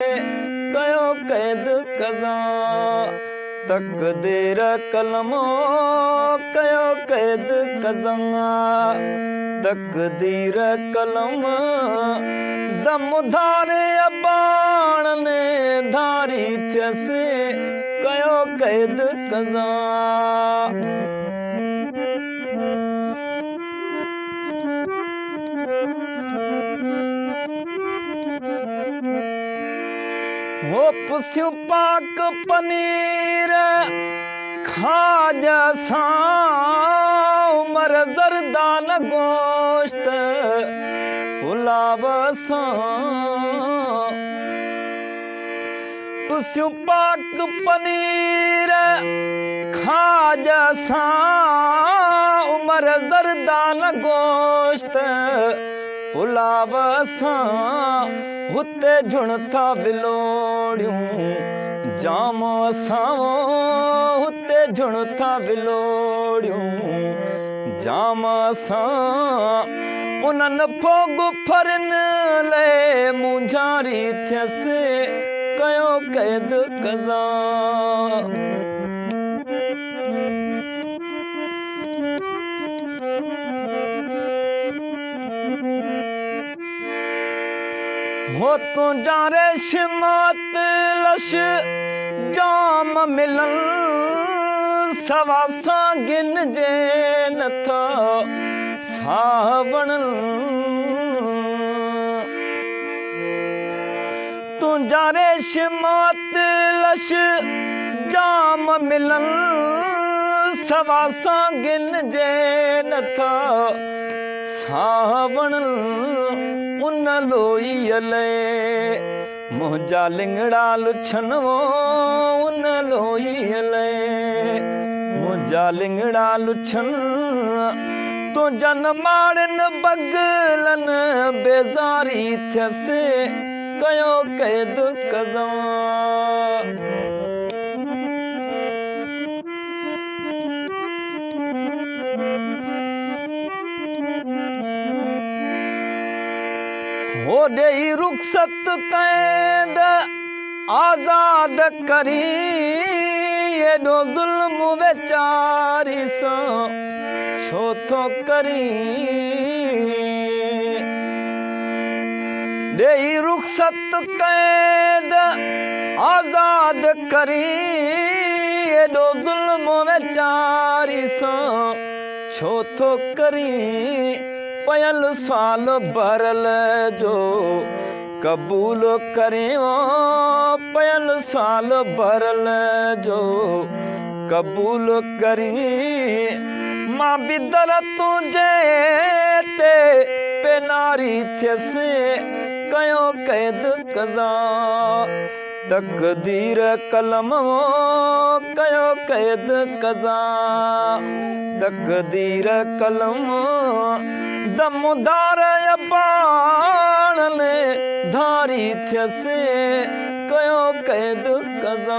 कयो कैद कज़ा तकदीर कलमो कयो कैद कज़ा तकदीर कलम दम धारे अबाण ने धारी थियसि कयो कैद कज़ा वो पुस्यूं पाक पनीर खाजा सां उमर ज़रदान गोश्त पुलाव सां पुस्यूं पाक पनीर खाजा सां उमर ज़रदान गोश्त पुलाव सां हुते झुण था विलोड़ियूं जाम सां हुते झुण था विलोड़ियूं जाम सां उन्हनि फोग फरिन ले मुंझारी थियसि कयो कैद कज़ा हो तुंहिंजा रेशमत लश जाम मिलन सवा सां गिनजे नथा सावण तुंहिंजा रेशमत लश जाम मिलन सवा सां गिनजे नथा सावण उन लोईअ लाइ मुंहिंजा लिंगड़ा लुछन उन लोईअ लाइ मुंहिंजा लिंगड़ा लुछन तुंहिंजनि माड़नि बगलनि बेज़ारी थियसि कयो कैद कज़ा हो ॾेई रुख़सत कैद आज़ाद करी एॾो ज़ुल्म वेचारी सां छो थो करी ॾेई रुख़सत कैद आज़ाद करी एॾो ज़ुल्म वेचारी सां छो थो करी पयल साल भरल जो कबूल करियो पयल साल भरल जो कबूल करी मां बि दर तुंहिंजे ते पेनारी थियसि कयो कैद कज़ा तकदीर कलम कयो कैद कज़ा तकदीर कलम दमदार अबाण ने धारी थियसि कयो कैद कज़ा